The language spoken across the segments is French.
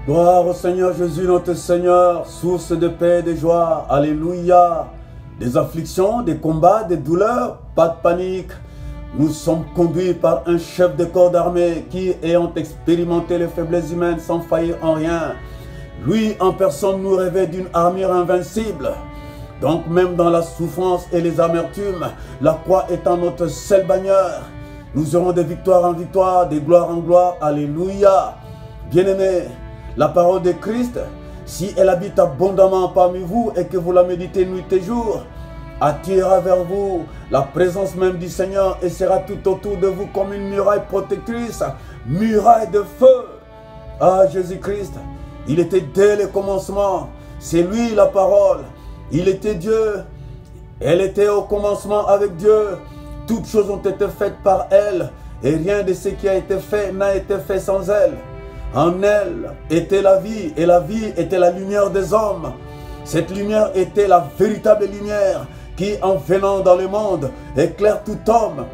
Gloire au Seigneur Jésus, notre Seigneur, source de paix et de joie. Alléluia. Des afflictions, des combats, des douleurs, pas de panique. Nous sommes conduits par un chef de corps d'armée qui, ayant expérimenté les faiblesses humaines sans faillir en rien, lui en personne nous rêvait d'une armure invincible. Donc même dans la souffrance et les amertumes, la croix étant notre seule bannière, nous aurons de victoire en victoire, de gloire en gloire. Alléluia. Bien-aimés, la parole de Christ, si elle habite abondamment parmi vous et que vous la méditez nuit et jour, attirera vers vous la présence même du Seigneur et sera tout autour de vous comme une muraille protectrice, muraille de feu. Ah, Jésus-Christ, il était dès le commencement, c'est lui la parole, il était Dieu, elle était au commencement avec Dieu, toutes choses ont été faites par elle et rien de ce qui a été fait n'a été fait sans elle. En elle était la vie et la vie était la lumière des hommes. Cette lumière était la véritable lumière qui, en venant dans le monde, éclaire tout homme.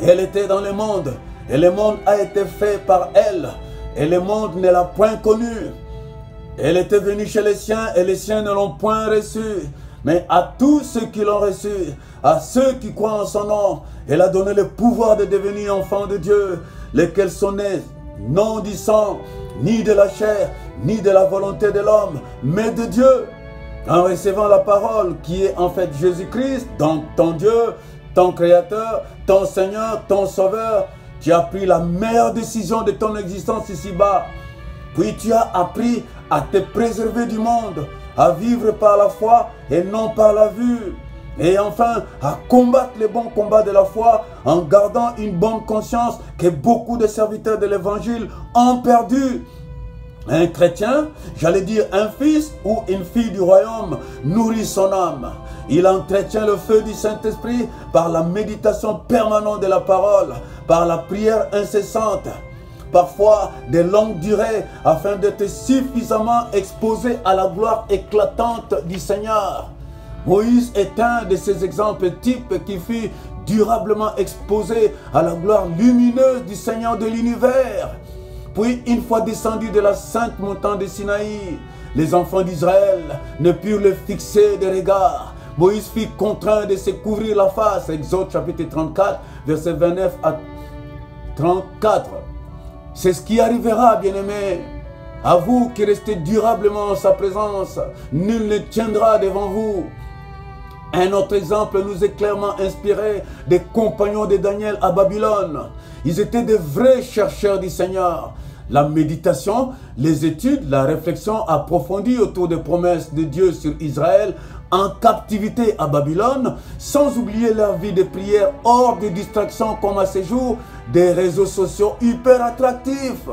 Elle était dans le monde et le monde a été fait par elle et le monde ne l'a point connue. Elle était venue chez les siens et les siens ne l'ont point reçue. Mais à tous ceux qui l'ont reçue, à ceux qui croient en son nom, elle a donné le pouvoir de devenir enfants de Dieu, lesquels sont nés non du sang, ni de la chair, ni de la volonté de l'homme, mais de Dieu. En recevant la parole qui est en fait Jésus-Christ, donc ton Dieu, ton Créateur, ton Seigneur, ton Sauveur, tu as pris la meilleure décision de ton existence ici-bas. Puis tu as appris à te préserver du monde, à vivre par la foi et non par la vue. Et enfin, à combattre le bon combat de la foi en gardant une bonne conscience que beaucoup de serviteurs de l'évangile ont perdu. Un chrétien, j'allais dire un fils ou une fille du royaume, nourrit son âme. Il entretient le feu du Saint-Esprit par la méditation permanente de la parole, par la prière incessante, parfois de longue durée, afin d'être suffisamment exposé à la gloire éclatante du Seigneur. Moïse est un de ces exemples types qui fut durablement exposé à la gloire lumineuse du Seigneur de l'univers. Puis, une fois descendu de la sainte montagne de Sinaï, les enfants d'Israël ne purent le fixer de regard. Moïse fut contraint de se couvrir la face. Exode chapitre 34, versets 29 à 34. C'est ce qui arrivera, bien-aimés. À vous qui restez durablement en sa présence, nul ne tiendra devant vous. Un autre exemple nous est clairement inspiré des compagnons de Daniel à Babylone. Ils étaient de vrais chercheurs du Seigneur. La méditation, les études, la réflexion approfondie autour des promesses de Dieu sur Israël en captivité à Babylone, sans oublier leur vie de prière hors des distractions comme à ces jours des réseaux sociaux hyper attractifs.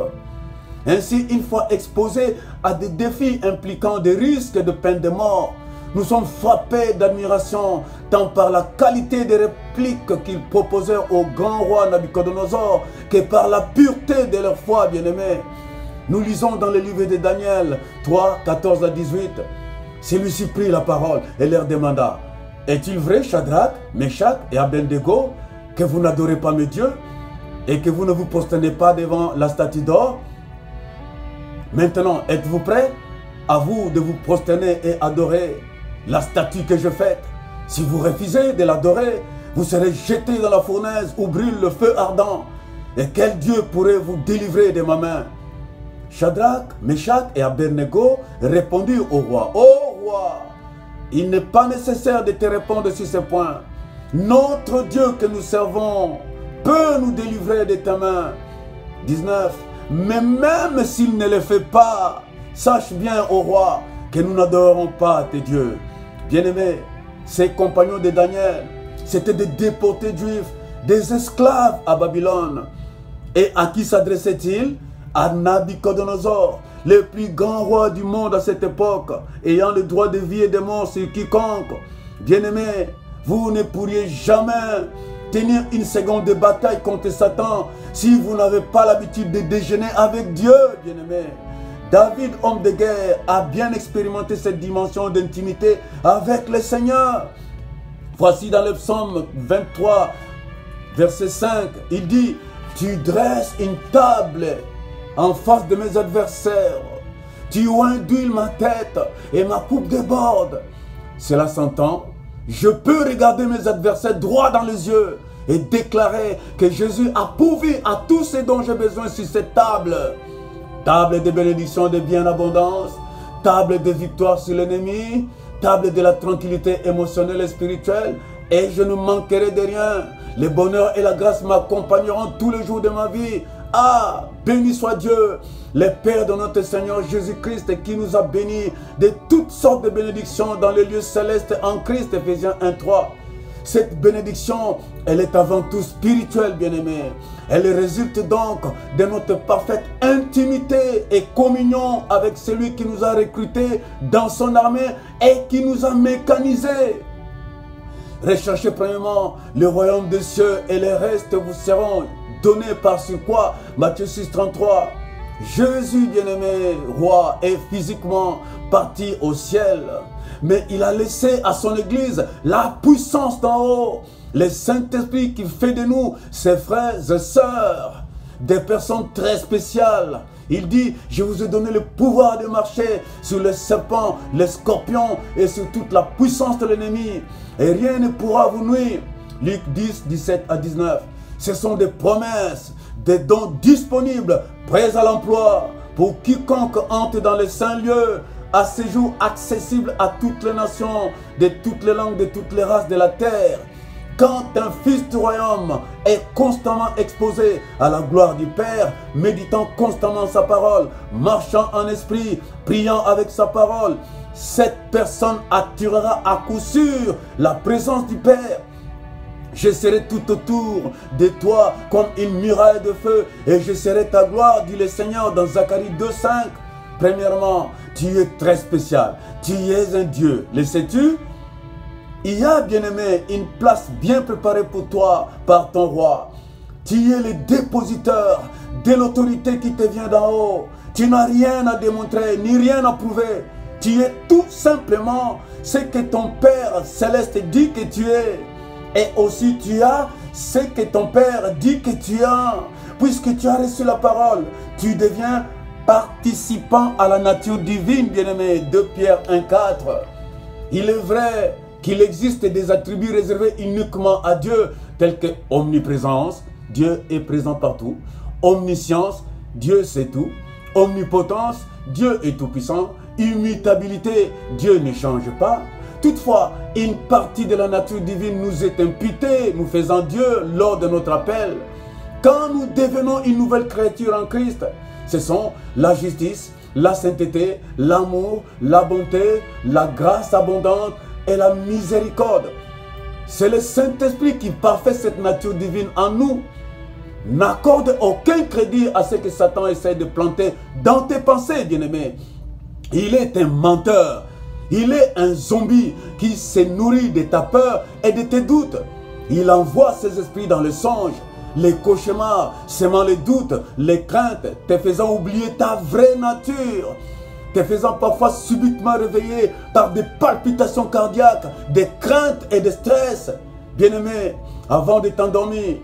Ainsi, une fois exposés à des défis impliquant des risques de peine de mort, nous sommes frappés d'admiration tant par la qualité des répliques qu'ils proposèrent au grand roi Nabuchodonosor que par la pureté de leur foi, bien-aimés. Nous lisons dans le livre de Daniel 3, 14 à 18. Celui-ci prit la parole et leur demanda: est-il vrai, Shadrach, Meshach et Abednego, que vous n'adorez pas mes dieux et que vous ne vous prosternez pas devant la statue d'or? Maintenant, êtes-vous prêts? À vous de vous prosterner et adorer la statue que je fais. Si vous refusez de l'adorer, vous serez jeté dans la fournaise où brûle le feu ardent. Et quel Dieu pourrait vous délivrer de ma main? Shadrach, Meshach et Abednego répondirent au roi: ô roi, il n'est pas nécessaire de te répondre sur ce point. Notre Dieu que nous servons peut nous délivrer de ta main. 19. Mais même s'il ne le fait pas, sache bien, ô roi, que nous n'adorerons pas tes dieux. Bien-aimés, ces compagnons de Daniel, c'étaient des déportés juifs, des esclaves à Babylone. Et à qui s'adressait-il? À Nabuchodonosor, le plus grand roi du monde à cette époque, ayant le droit de vie et de mort sur quiconque. Bien-aimés, vous ne pourriez jamais tenir une seconde de bataille contre Satan si vous n'avez pas l'habitude de déjeuner avec Dieu, bien-aimés. David, homme de guerre, a bien expérimenté cette dimension d'intimité avec le Seigneur. Voici dans le psaume 23, verset 5, il dit: tu dresses une table en face de mes adversaires. Tu oins d'huile ma tête et ma coupe déborde. Cela s'entend. Je peux regarder mes adversaires droit dans les yeux et déclarer que Jésus a pourvu à tout ce dont j'ai besoin sur cette table. Table de bénédiction, de bien abondance, table de victoire sur l'ennemi, table de la tranquillité émotionnelle et spirituelle, et je ne manquerai de rien. Le bonheur et la grâce m'accompagneront tous les jours de ma vie. Ah, béni soit Dieu, le Père de notre Seigneur Jésus-Christ, qui nous a bénis de toutes sortes de bénédictions dans les lieux célestes en Christ, Ephésiens 1:3. Cette bénédiction, elle est avant tout spirituelle, bien-aimée. Elle résulte donc de notre parfaite intimité et communion avec celui qui nous a recrutés dans son armée et qui nous a mécanisés. Recherchez premièrement le royaume des cieux et les restes vous seront donnés par ce quoi. Matthieu 6:33. Jésus, bien-aimé, roi, est physiquement parti au ciel. Mais il a laissé à son église la puissance d'en haut. Le Saint-Esprit qui fait de nous ses frères et sœurs, des personnes très spéciales. Il dit, je vous ai donné le pouvoir de marcher sur les serpents, les scorpions et sur toute la puissance de l'ennemi. Et rien ne pourra vous nuire. Luc 10, 17 à 19. Ce sont des promesses, des dons disponibles, prêts à l'emploi pour quiconque entre dans les saints lieux, à séjour accessible à toutes les nations, de toutes les langues, de toutes les races de la terre. Quand un fils du royaume est constamment exposé à la gloire du Père, méditant constamment sa parole, marchant en esprit, priant avec sa parole, cette personne attirera à coup sûr la présence du Père. Je serai tout autour de toi comme une muraille de feu et je serai ta gloire, dit le Seigneur dans Zacharie 2:5. Premièrement, tu es très spécial, tu es un Dieu, le sais-tu? Il y a, bien-aimé, une place bien préparée pour toi par ton roi. Tu es le dépositeur de l'autorité qui te vient d'en haut. Tu n'as rien à démontrer, ni rien à prouver. Tu es tout simplement ce que ton Père céleste dit que tu es. Et aussi tu as ce que ton Père dit que tu as. Puisque tu as reçu la parole, tu deviens participant à la nature divine, bien-aimé. 2 Pierre 1:4. Il est vrai qu'il existe des attributs réservés uniquement à Dieu, tels que omniprésence, Dieu est présent partout, omniscience, Dieu sait tout, omnipotence, Dieu est tout-puissant, immutabilité, Dieu ne change pas. Toutefois, une partie de la nature divine nous est imputée, nous faisant Dieu lors de notre appel. Quand nous devenons une nouvelle créature en Christ, ce sont la justice, la sainteté, l'amour, la bonté, la grâce abondante, et la miséricorde. C'est le Saint-Esprit qui parfait cette nature divine en nous. N'accorde aucun crédit à ce que Satan essaie de planter dans tes pensées, bien-aimé. Il est un menteur. Il est un zombie qui se nourrit de ta peur et de tes doutes. Il envoie ses esprits dans les songes, les cauchemars, semant les doutes, les craintes, te faisant oublier ta vraie nature, te faisant parfois subitement réveiller par des palpitations cardiaques, des craintes et des stress. Bien-aimé, avant de t'endormir,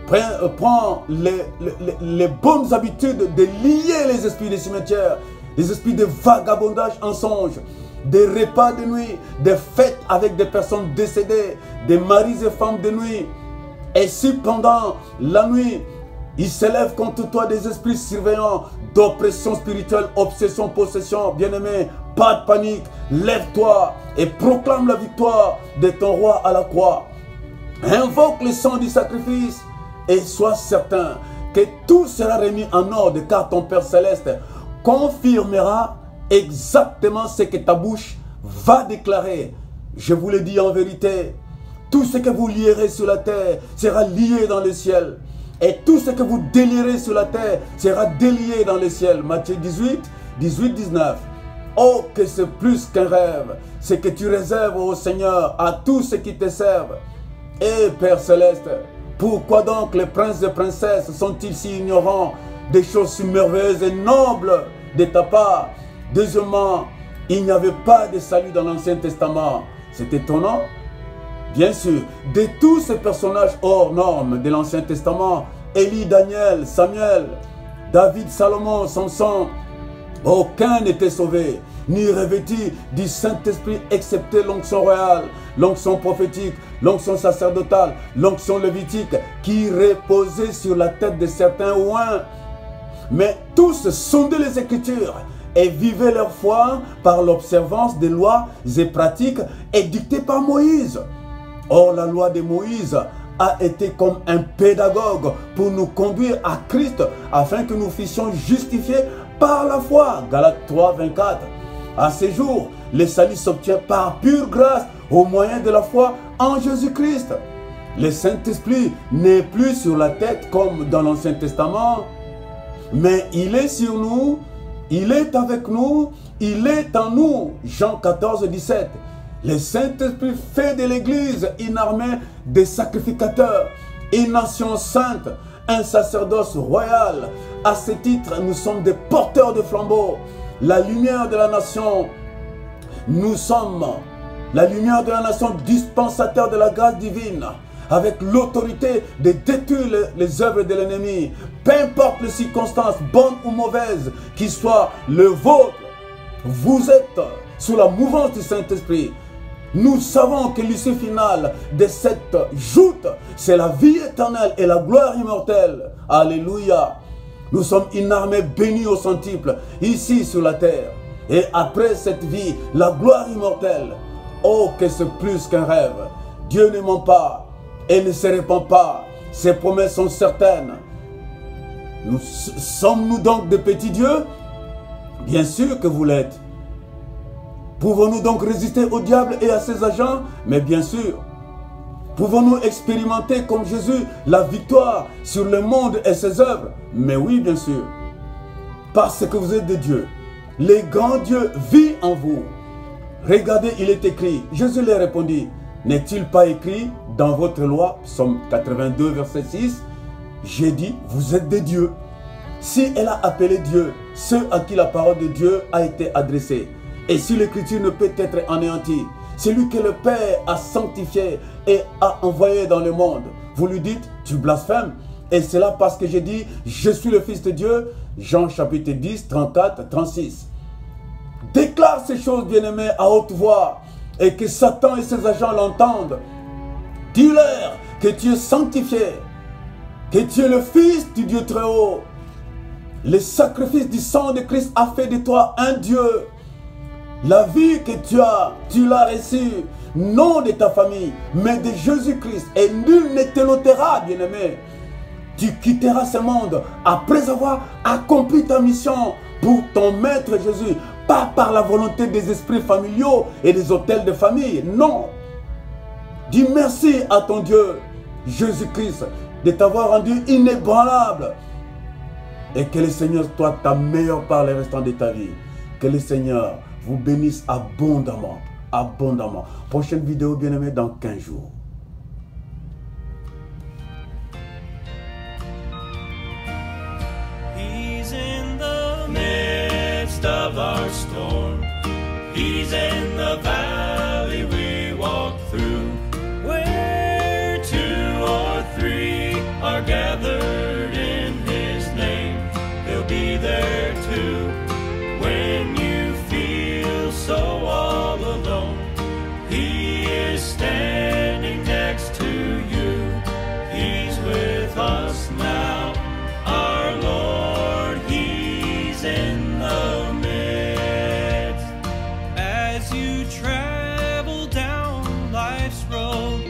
prends les bonnes habitudes de lier les esprits des cimetières, les esprits de vagabondage en songe, des repas de nuit, des fêtes avec des personnes décédées, des maris et femmes de nuit. Et si pendant la nuit, il s'élève contre toi des esprits surveillants d'oppression spirituelle, obsession, possession, bien-aimé, pas de panique, lève-toi et proclame la victoire de ton roi à la croix. Invoque le sang du sacrifice et sois certain que tout sera remis en ordre, car ton Père Céleste confirmera exactement ce que ta bouche va déclarer. Je vous le dis en vérité, tout ce que vous lierez sur la terre sera lié dans le ciel. Et tout ce que vous délierez sur la terre sera délié dans le ciel. Matthieu 18, 19. Oh, que c'est plus qu'un rêve, ce que tu réserves au Seigneur à tous ceux qui te servent. Et Père Céleste, pourquoi donc les princes et princesses sont-ils si ignorants des choses si merveilleuses et nobles de ta part? Deuxièmement, il n'y avait pas de salut dans l'Ancien Testament. C'est étonnant. Bien sûr, de tous ces personnages hors normes de l'Ancien Testament, Élie, Daniel, Samuel, David, Salomon, Samson, Aucun n'était sauvé, ni revêtu du Saint-Esprit, excepté l'onction royale, l'onction prophétique, l'onction sacerdotale, l'onction lévitique, qui reposait sur la tête de certains oints. Mais tous sondaient les Écritures et vivaient leur foi par l'observance des lois et pratiques édictées par Moïse. Or, la loi de Moïse a été comme un pédagogue pour nous conduire à Christ afin que nous fussions justifiés par la foi. Galates 3, 24. À ce jour, le salut s'obtient par pure grâce au moyen de la foi en Jésus-Christ. Le Saint-Esprit n'est plus sur la tête comme dans l'Ancien Testament, mais il est sur nous, il est avec nous, il est en nous. Jean 14, 17. Le Saint-Esprit fait de l'Église une armée de sacrificateurs, une nation sainte, un sacerdoce royal. À ce titre, nous sommes des porteurs de flambeaux, la lumière de la nation. Nous sommes la lumière de la nation, dispensateur de la grâce divine, avec l'autorité de détruire les œuvres de l'ennemi. Peu importe les circonstances, bonnes ou mauvaises, qui soient le vôtre, vous êtes sous la mouvance du Saint-Esprit. Nous savons que l'issue finale de cette joute, c'est la vie éternelle et la gloire immortelle. Alléluia. Nous sommes une armée bénie au centuple, ici sur la terre. Et après cette vie, la gloire immortelle. Oh, que c'est plus qu'un rêve. Dieu ne ment pas et ne se répand pas. Ses promesses sont certaines. Sommes-nous donc des petits dieux? Bien sûr que vous l'êtes. Pouvons-nous donc résister au diable et à ses agents? Mais bien sûr. Pouvons-nous expérimenter comme Jésus la victoire sur le monde et ses œuvres? Mais oui, bien sûr. Parce que vous êtes des dieux. Le grand Dieu vit en vous. Regardez, il est écrit. Jésus leur répondit, n'est-il pas écrit dans votre loi, Psaume 82, verset 6, j'ai dit, vous êtes des dieux. Si elle a appelé Dieu, ceux à qui la parole de Dieu a été adressée, et si l'écriture ne peut être anéantie, celui que le Père a sanctifié et a envoyé dans le monde, vous lui dites, tu blasphèmes, et c'est là parce que j'ai dit, je suis le Fils de Dieu, Jean chapitre 10, 34, 36. Déclare ces choses, bien-aimés, à haute voix, et que Satan et ses agents l'entendent. Dis-leur que tu es sanctifié, que tu es le Fils du Dieu très haut. Le sacrifice du sang de Christ a fait de toi un Dieu. La vie que tu l'as reçue, non de ta famille, mais de Jésus-Christ. Et nul ne te l'ôtera, bien-aimé. Tu quitteras ce monde après avoir accompli ta mission pour ton Maître Jésus. Pas par la volonté des esprits familiaux et des hôtels de famille. Non. Dis merci à ton Dieu, Jésus-Christ, de t'avoir rendu inébranlable. Et que le Seigneur soit ta meilleure part le restant de ta vie. Que le Seigneur vous bénisse abondamment. Abondamment. Prochaine vidéo, bien-aimé, dans 15 jours. He's in the midst of our storm. He's in the valley we walk through. Where 2 or 3 are gathered in His name, He'll be there too. When you feel so all alone, He is standing next to you. He's with us now, our Lord, He's in the midst. As you travel down life's road,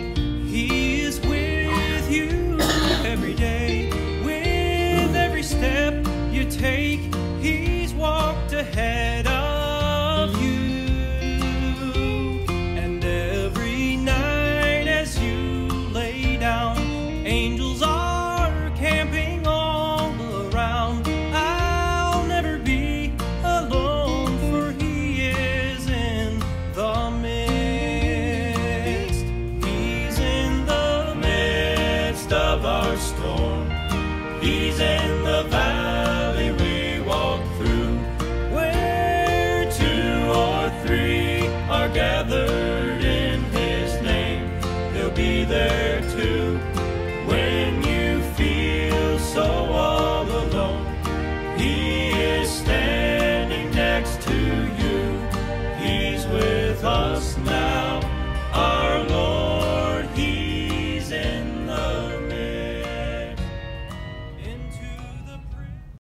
He is with you every day. With every step you take, He's walked ahead of you. And every night as you lay down, angels are camping all around. I'll never be alone, for He is in the midst. He's in the midst of our storm. He's in the valley we walk through. Where 2 or 3 are gathered in His name, He'll be there too. When you feel so all alone, He is standing just now.